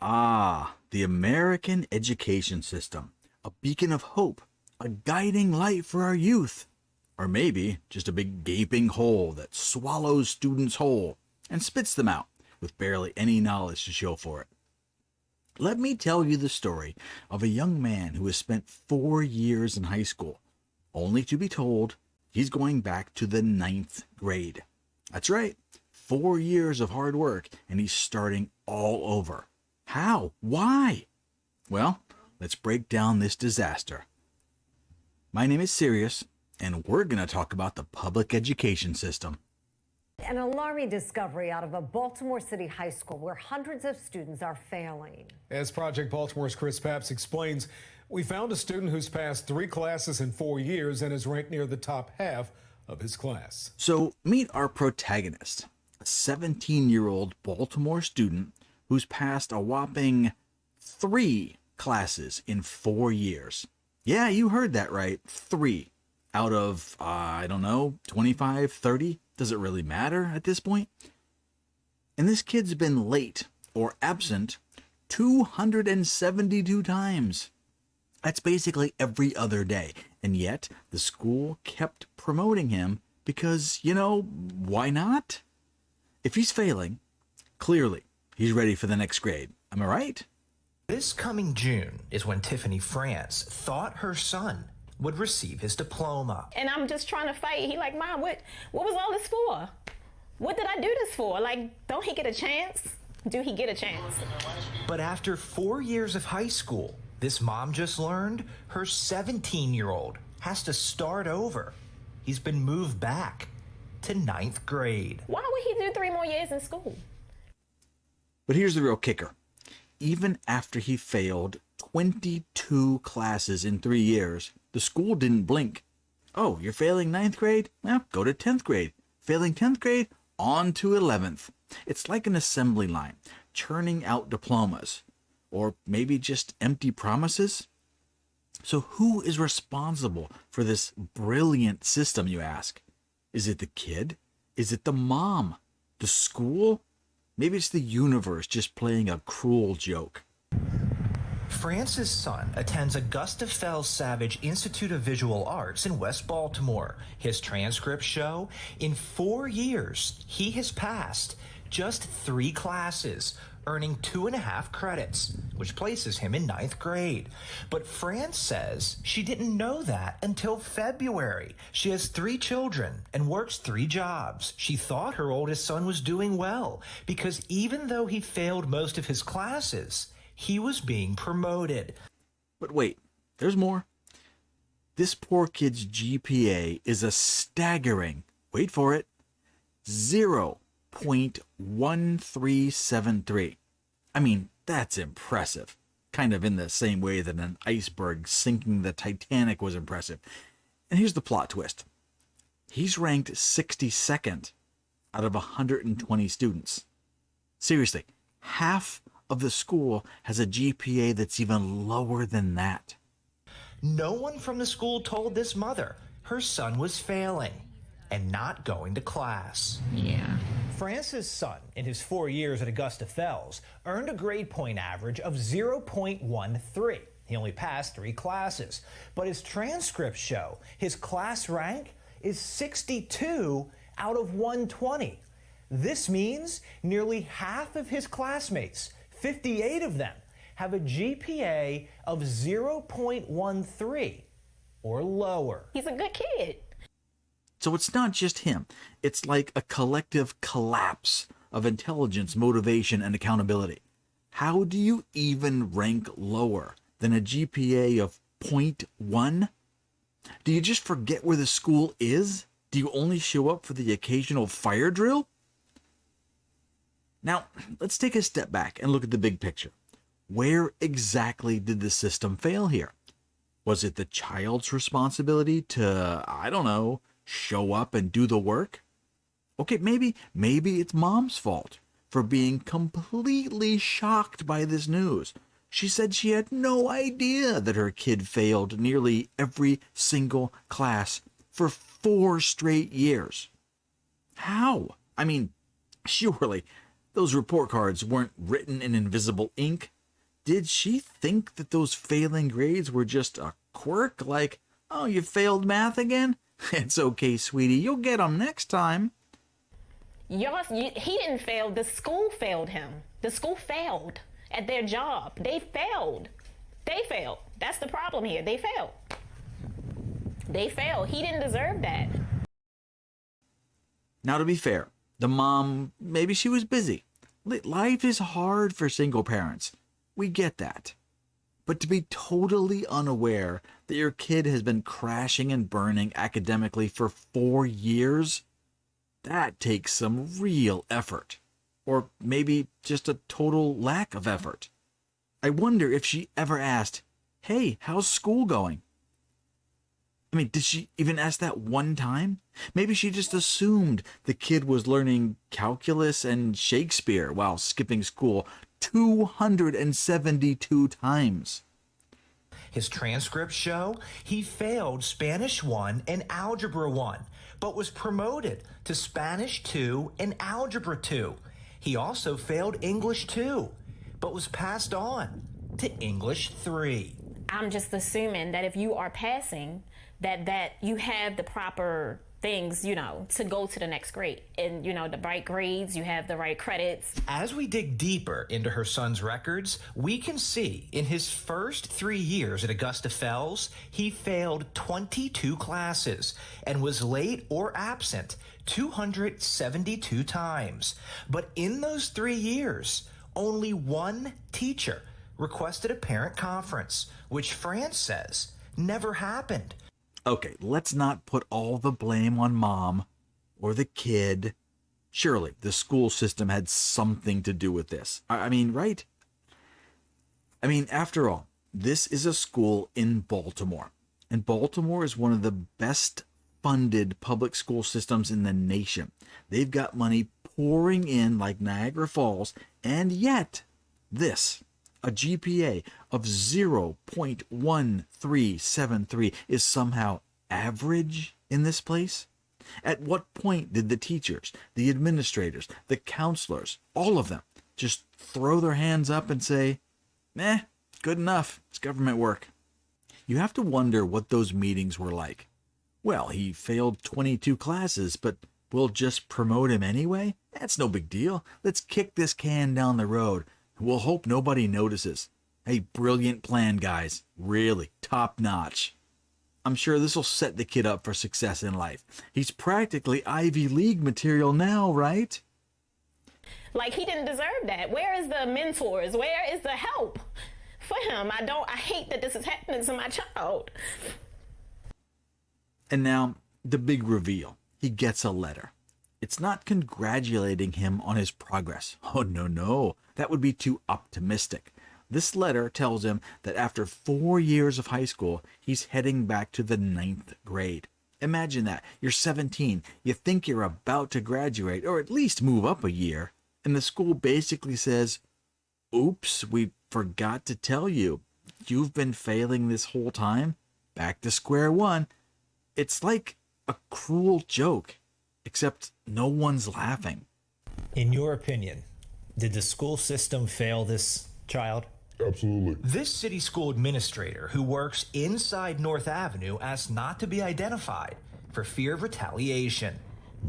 Ah, the American education system, a beacon of hope, a guiding light for our youth. Or maybe just a big gaping hole that swallows students whole and spits them out with barely any knowledge to show for it. Let me tell you the story of a young man who has spent 4 years in high school, only to be told he's going back to the ninth grade. That's right, 4 years of hard work, and he's starting all over. How? Why? Well, let's break down this disaster. My name is Sirius, and we're going to talk about the public education system. An alarming discovery out of a Baltimore City high school where hundreds of students are failing. As Project Baltimore's Chris Papps explains, we found a student who's passed 3 classes in 4 years and is ranked near the top half of his class. So meet our protagonist, a 17-year-old Baltimore student who's passed a whopping 3 classes in 4 years. Yeah, you heard that right, 3 out of, 25, 30? Does it really matter at this point? And this kid's been late or absent 272 times. That's basically every other day. And yet, the school kept promoting him because, why not? If he's failing, clearly he's ready for the next grade. Am I right? This coming June is when Tiffany France thought her son would receive his diploma. And I'm just trying to fight. He like, Mom, what was all this for? What did I do this for? Like, don't he get a chance? Do he get a chance? But after 4 years of high school, this mom just learned her 17-year-old has to start over. He's been moved back to ninth grade. Why would he do 3 more years in school? But here's the real kicker. Even after he failed 22 classes in 3 years, the school didn't blink. Oh, you're failing ninth grade? Well, go to 10th grade. Failing 10th grade? On to 11th. It's like an assembly line, churning out diplomas. Or maybe just empty promises? So who is responsible for this brilliant system, you ask? Is it the kid? Is it the mom? The school? Maybe it's the universe just playing a cruel joke. France's son attends Augusta Fells Savage Institute of Visual Arts in West Baltimore. His transcripts show in 4 years, he has passed just 3 classes, earning 2.5 credits, which places him in ninth grade. But France says she didn't know that until February. She has 3 children and works 3 jobs. She thought her oldest son was doing well because even though he failed most of his classes, he was being promoted. But wait, there's more. This poor kid's GPA is a staggering, wait for it, 0.1373. I mean, that's impressive. Kind of in the same way that an iceberg sinking the Titanic was impressive. And here's the plot twist. He's ranked 62nd out of 120 students. Seriously, half of the school has a GPA that's even lower than that. No one from the school told this mother her son was failing and not going to class. Yeah. France's son, in his 4 years at Augusta Fells, earned a grade point average of 0.13. He only passed 3 classes, but his transcripts show his class rank is 62 out of 120. This means nearly half of his classmates, 58 of them, have a GPA of 0.13 or lower. He's a good kid. So it's not just him. It's like a collective collapse of intelligence, motivation, and accountability. How do you even rank lower than a GPA of 0.1? Do you just forget where the school is? Do you only show up for the occasional fire drill? Now, let's take a step back and look at the big picture. Where exactly did the system fail here? Was it the child's responsibility to, show up and do the work? Okay, maybe it's mom's fault for being completely shocked by this news. She said she had no idea that her kid failed nearly every single class for 4 straight years. How? I mean, surely Those report cards weren't written in invisible ink. Did she think that those failing grades were just a quirk, like, oh, you failed math again? It's okay, sweetie, you'll get them next time. He didn't fail. The school failed him. The school failed at their job. They failed. That's the problem here. They failed. He didn't deserve that. Now, to be fair, the mom, maybe she was busy. Life is hard for single parents. We get that. But to be totally unaware that your kid has been crashing and burning academically for 4 years, that takes some real effort. Or maybe just a total lack of effort. I wonder if she ever asked, hey, how's school going? I mean, did she even ask that one time? Maybe she just assumed the kid was learning calculus and Shakespeare while skipping school 272 times. His transcripts show he failed Spanish 1 and Algebra 1, but was promoted to Spanish 2 and Algebra 2. He also failed English 2, but was passed on to English 3. I'm just assuming that if you are passing, that you have the proper things, to go to the next grade. And, the right grades, you have the right credits. As we dig deeper into her son's records, we can see in his first 3 years at Augusta Fells, he failed 22 classes and was late or absent 272 times. But in those 3 years, only one teacher requested a parent conference, which France says never happened. Okay, let's not put all the blame on mom or the kid. Surely the school system had something to do with this. I mean, right? I mean, after all, this is a school in Baltimore. And Baltimore is one of the best funded public school systems in the nation. They've got money pouring in like Niagara Falls, and yet this, a GPA of 0.1373 is somehow average in this place? At what point did the teachers, the administrators, the counselors, all of them, just throw their hands up and say, good enough, it's government work? You have to wonder what those meetings were like. Well, he failed 22 classes, but we'll just promote him anyway? That's no big deal. Let's kick this can down the road. We'll hope nobody notices. Hey, brilliant plan, guys. Really, top notch. I'm sure this will set the kid up for success in life. He's practically Ivy League material now, right? Like, he didn't deserve that. Where is the mentors? Where is the help for him? I hate that this is happening to my child. And now, the big reveal. He gets a letter. It's not congratulating him on his progress. Oh, no. That would be too optimistic. This letter tells him that after 4 years of high school, he's heading back to the 9th grade. Imagine that. You're 17. You think you're about to graduate, or at least move up a year. And the school basically says, oops, we forgot to tell you. You've been failing this whole time. Back to square one. It's like a cruel joke, except no one's laughing. In your opinion, did the school system fail this child? Absolutely. This city school administrator who works inside North Avenue asked not to be identified for fear of retaliation.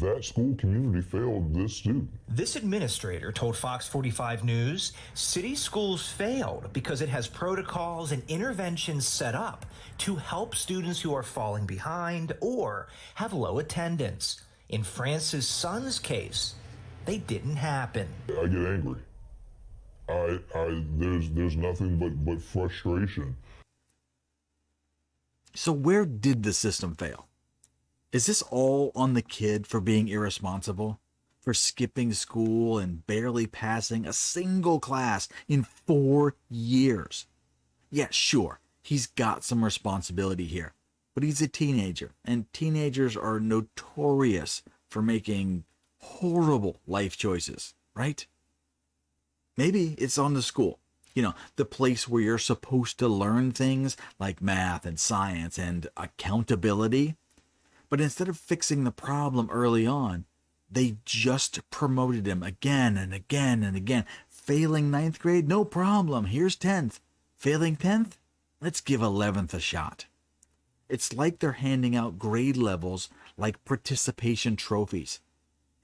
That school community failed this student. This administrator told Fox 45 News city schools failed because it has protocols and interventions set up to help students who are falling behind or have low attendance. In France's son's case, they didn't happen. I get angry. There's nothing but frustration. So where did the system fail? Is this all on the kid for being irresponsible? For skipping school and barely passing a single class in 4 years? Yeah, sure, he's got some responsibility here. But he's a teenager, and teenagers are notorious for making horrible life choices, right? Maybe it's on the school. The place where you're supposed to learn things like math and science and accountability. But instead of fixing the problem early on, They just promoted him again and again and again. Failing ninth grade, no problem. Here's 10th. Failing 10th? Let's give 11th a shot. It's like they're handing out grade levels like participation trophies.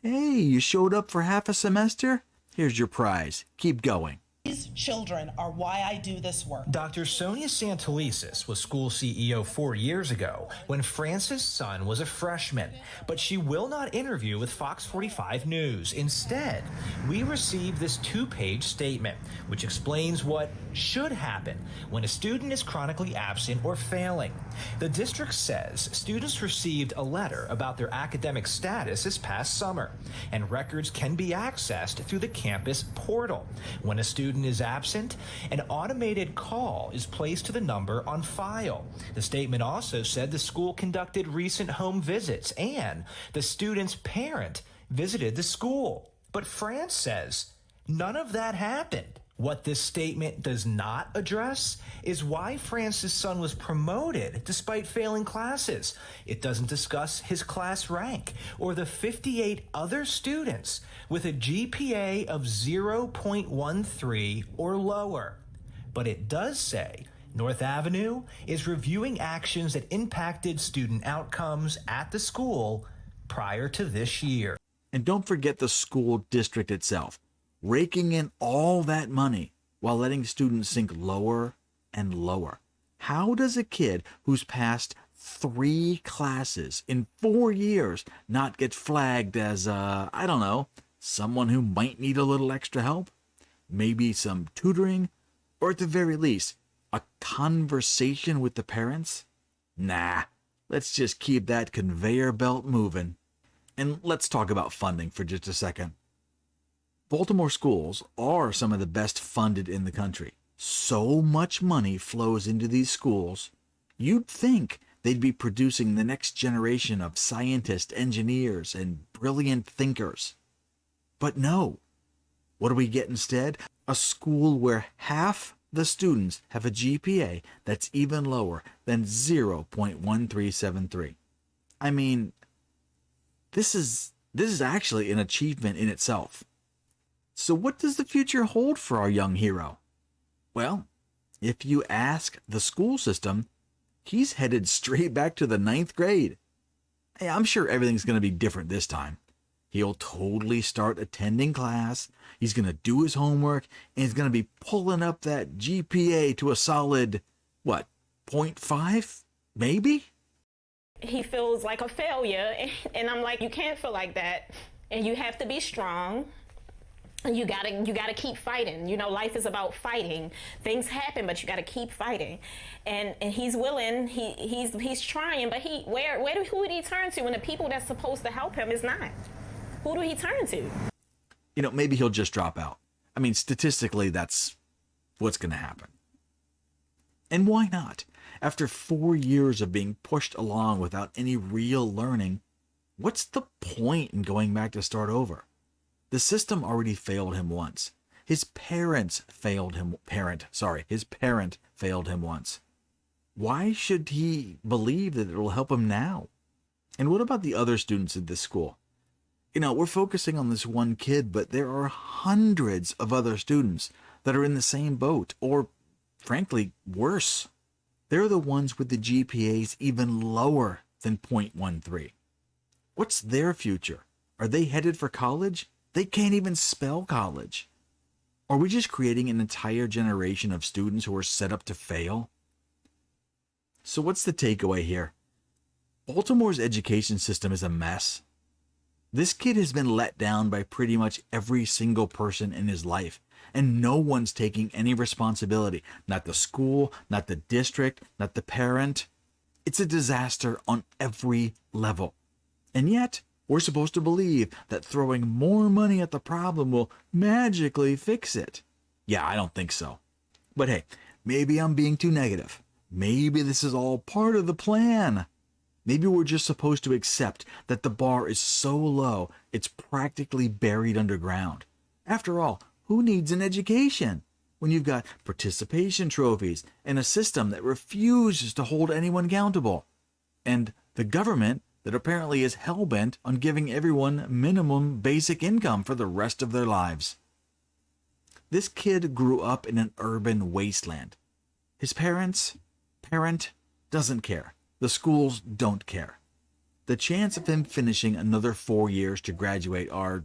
Hey, you showed up for half a semester? Here's your prize. Keep going. These children are why I do this work. Dr. Sonia Santelises was school CEO 4 years ago when Francis' son was a freshman, but she will not interview with Fox 45 News. Instead, we received this 2-page statement, which explains what should happen when a student is chronically absent or failing. The district says students received a letter about their academic status this past summer, and records can be accessed through the campus portal. When a student is absent, an automated call is placed to the number on file. The statement also said the school conducted recent home visits and the student's parent visited the school. But France says none of that happened. What this statement does not address is why Francis' son was promoted despite failing classes. It doesn't discuss his class rank or the 58 other students with a GPA of 0.13 or lower. But it does say North Avenue is reviewing actions that impacted student outcomes at the school prior to this year. And don't forget the school district itself, raking in all that money while letting students sink lower and lower. How does a kid who's passed 3 classes in 4 years not get flagged as, I don't know, someone who might need a little extra help? Maybe some tutoring? Or at the very least, a conversation with the parents? Nah, let's just keep that conveyor belt moving. And let's talk about funding for just a second. Baltimore schools are some of the best funded in the country. So much money flows into these schools, you'd think they'd be producing the next generation of scientists, engineers, and brilliant thinkers. But no. What do we get instead? A school where half the students have a GPA that's even lower than 0.1373. I mean, this is actually an achievement in itself. So what does the future hold for our young hero? Well, if you ask the school system, he's headed straight back to the 9th grade. Hey, I'm sure everything's going to be different this time. He'll totally start attending class, he's going to do his homework, and he's going to be pulling up that GPA to a solid, 0.5? Maybe? He feels like a failure, and I'm like, you can't feel like that, and you have to be strong. You gotta keep fighting. You know, life is about fighting. Things happen, but you gotta keep fighting. And he's willing. He's trying. But who would he turn to when the people that's supposed to help him is not? Who do he turn to? Maybe he'll just drop out. I mean, statistically, that's what's gonna happen. And why not? After 4 years of being pushed along without any real learning, what's the point in going back to start over? The system already failed him once. His parent failed him once. Why should he believe that it will help him now? And what about the other students at this school? We're focusing on this one kid, but there are hundreds of other students that are in the same boat, or frankly, worse. They're the ones with the GPAs even lower than 0.13. What's their future? Are they headed for college? They can't even spell college. Are we just creating an entire generation of students who are set up to fail? So what's the takeaway here? Baltimore's education system is a mess. This kid has been let down by pretty much every single person in his life, and no one's taking any responsibility. Not the school, not the district, not the parent. It's a disaster on every level. And yet, we're supposed to believe that throwing more money at the problem will magically fix it. Yeah, I don't think so. But hey, maybe I'm being too negative. Maybe this is all part of the plan. Maybe we're just supposed to accept that the bar is so low, it's practically buried underground. After all, who needs an education when you've got participation trophies and a system that refuses to hold anyone accountable? And the government that apparently is hell-bent on giving everyone minimum basic income for the rest of their lives. This kid grew up in an urban wasteland. His parent doesn't care. The schools don't care. The chance of him finishing another 4 years to graduate are,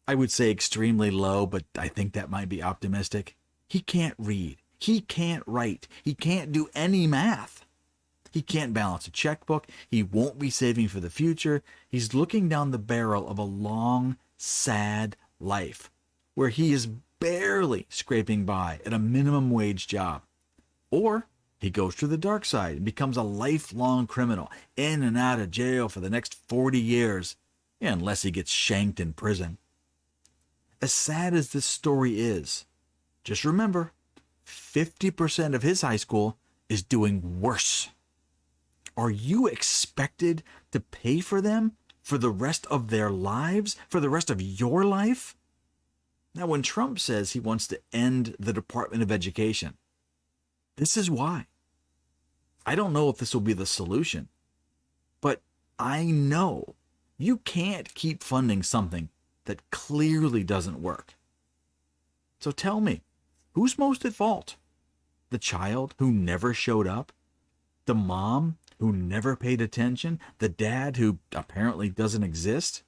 I would say, extremely low, but I think that might be optimistic. He can't read. He can't write. He can't do any math. He can't balance a checkbook. He won't be saving for the future. He's looking down the barrel of a long, sad life where he is barely scraping by at a minimum wage job. Or he goes to the dark side and becomes a lifelong criminal, in and out of jail for the next 40 years, unless he gets shanked in prison. As sad as this story is, just remember, 50% of his high school is doing worse. Are you expected to pay for them for the rest of their lives, for the rest of your life? Now, when Trump says he wants to end the Department of Education, this is why. I don't know if this will be the solution, but I know you can't keep funding something that clearly doesn't work. So tell me, who's most at fault? The child who never showed up? The mom who never paid attention? The dad who apparently doesn't exist?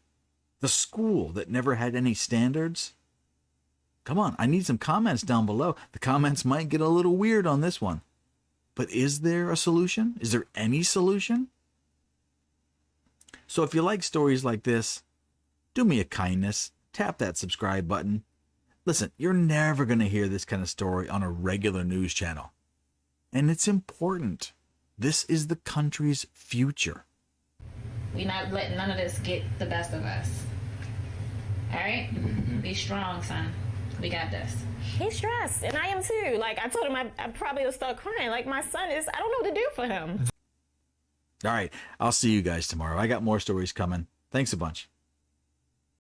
The school that never had any standards? Come on, I need some comments down below. The comments might get a little weird on this one. But is there a solution? Is there any solution? So if you like stories like this, do me a kindness. Tap that subscribe button. Listen, you're never going to hear this kind of story on a regular news channel. And it's important. This is the country's future. We're not letting none of this get the best of us. All right? Be strong, son. We got this. He's stressed, and I am too. Like, I told him I probably will start crying. Like, my son is, I don't know what to do for him. All right, I'll see you guys tomorrow. I got more stories coming. Thanks a bunch.